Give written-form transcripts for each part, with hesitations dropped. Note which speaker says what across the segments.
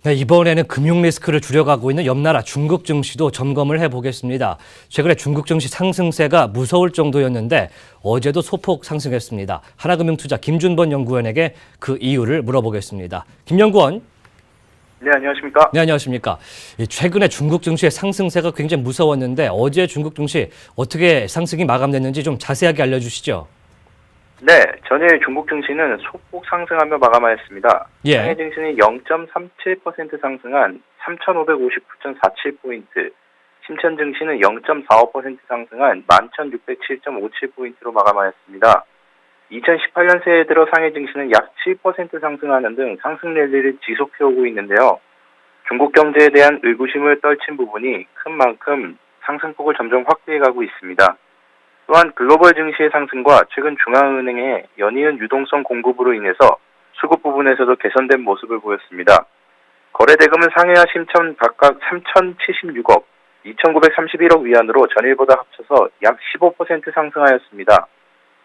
Speaker 1: 네, 이번에는 금융 리스크를 줄여가고 있는 옆 나라 중국 증시도 점검을 해보겠습니다. 최근에 중국 증시 상승세가 무서울 정도였는데 어제도 소폭 상승했습니다. 하나금융투자 김준범 연구원에게 그 이유를 물어보겠습니다. 김 연구원.
Speaker 2: 네, 안녕하십니까?
Speaker 1: 네, 안녕하십니까? 최근에 중국 증시의 상승세가 굉장히 무서웠는데 어제 중국 증시 어떻게 상승이 마감됐는지 좀 자세하게 알려주시죠.
Speaker 2: 네, 전일 중국 증시는 소폭 상승하며 마감하였습니다.
Speaker 1: 예.
Speaker 2: 상해 증시는 0.37% 상승한 3,559.47포인트, 심천 증시는 0.45% 상승한 11,607.57포인트로 마감하였습니다. 2018년 새해 들어 상해 증시는 약 7% 상승하는 등 상승 랠리를 지속해오고 있는데요. 중국 경제에 대한 의구심을 떨친 부분이 큰 만큼 상승폭을 점점 확대해가고 있습니다. 또한 글로벌 증시의 상승과 최근 중앙은행의 연이은 유동성 공급으로 인해서 수급 부분에서도 개선된 모습을 보였습니다. 거래 대금은 상해와 심천 각각 3,076억, 2,931억 위안으로 전일보다 합쳐서 약 15% 상승하였습니다.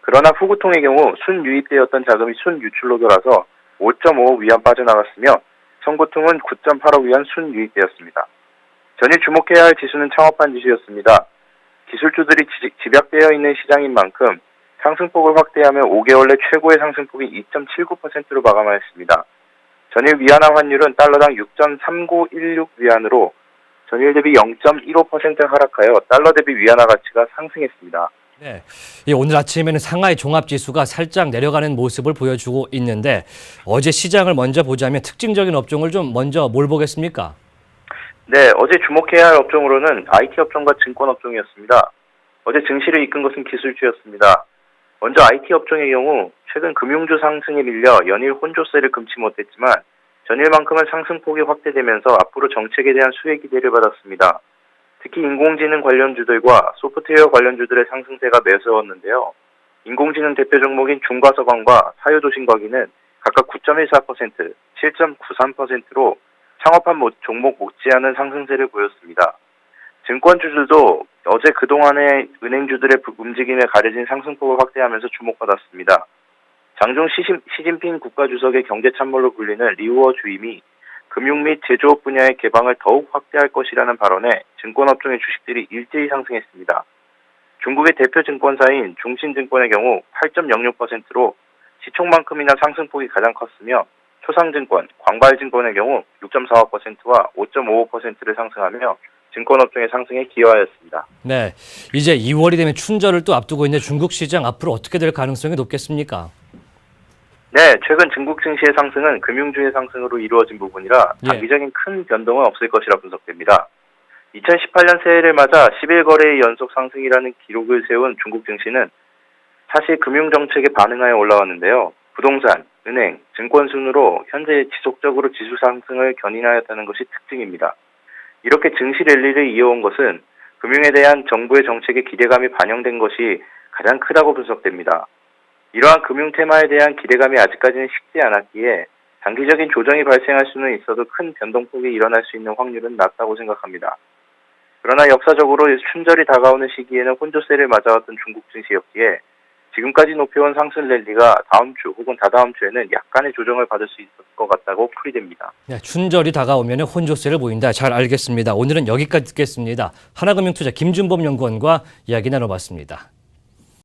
Speaker 2: 그러나 후구통의 경우 순유입되었던 자금이 순유출로 돌아서 5.5억 위안 빠져나갔으며 청구통은 9.8억 위안 순유입되었습니다. 전일 주목해야 할 지수는 창업한 지수였습니다. 기술주들이 집약되어 있는 시장인 만큼 상승폭을 확대하며 5개월 내 최고의 상승폭이 2.79%로 마감하였습니다. 전일 위안화 환율은 달러당 6.3916 위안으로 전일 대비 0.15% 하락하여 달러 대비 위안화 가치가 상승했습니다.
Speaker 1: 네, 오늘 아침에는 상하이 종합지수가 살짝 내려가는 모습을 보여주고 있는데 어제 시장을 먼저 보자면 특징적인 업종을 좀 먼저 뭘 보겠습니까?
Speaker 2: 네, 어제 주목해야 할 업종으로는 IT 업종과 증권 업종이었습니다. 어제 증시를 이끈 것은 기술주였습니다. 먼저 IT 업종의 경우 최근 금융주 상승에 밀려 연일 혼조세를 금치 못했지만 전일만큼은 상승폭이 확대되면서 앞으로 정책에 대한 수혜 기대를 받았습니다. 특히 인공지능 관련주들과 소프트웨어 관련주들의 상승세가 매서웠는데요. 인공지능 대표 종목인 중과서방과 사유도신과기는 각각 9.14%, 7.93%로 창업한 종목 못지않은 상승세를 보였습니다. 증권주들도 어제 그동안의 은행주들의 움직임에 가려진 상승폭을 확대하면서 주목받았습니다. 장중 시진핑 국가주석의 경제참모로 불리는 리우어 주임이 금융 및 제조업 분야의 개방을 더욱 확대할 것이라는 발언에 증권업종의 주식들이 일제히 상승했습니다. 중국의 대표 증권사인 중신증권의 경우 8.06%로 시총만큼이나 상승폭이 가장 컸으며 초상증권, 광발증권의 경우 6.45%와 5.55%를 상승하며 증권업종의 상승에 기여하였습니다.
Speaker 1: 네, 이제 2월이 되면 춘절을 또 앞두고 있는 중국 시장 앞으로 어떻게 될 가능성이 높겠습니까?
Speaker 2: 네, 최근 중국 증시의 상승은 금융주의 상승으로 이루어진 부분이라 단기적인 큰 변동은 없을 것이라 분석됩니다. 2018년 새해를 맞아 11거래의 연속 상승이라는 기록을 세운 중국 증시는 사실 금융정책에 반응하여 올라왔는데요. 부동산, 은행, 증권 순으로 현재 지속적으로 지수 상승을 견인하였다는 것이 특징입니다. 이렇게 증시 랠리를 이어온 것은 금융에 대한 정부의 정책의 기대감이 반영된 것이 가장 크다고 분석됩니다. 이러한 금융 테마에 대한 기대감이 아직까지는 식지 않았기에 단기적인 조정이 발생할 수는 있어도 큰 변동폭이 일어날 수 있는 확률은 낮다고 생각합니다. 그러나 역사적으로 춘절이 다가오는 시기에는 혼조세를 맞아왔던 중국 증시였기에 지금까지 높여온 상승 랠리가 다음 주 혹은 다다음 주에는 약간의 조정을 받을 수 있을 것 같다고 풀이됩니다.
Speaker 1: 네, 춘절이 다가오면 혼조세를 보인다. 잘 알겠습니다. 오늘은 여기까지 듣겠습니다. 하나금융투자 김준범 연구원과 이야기 나눠봤습니다.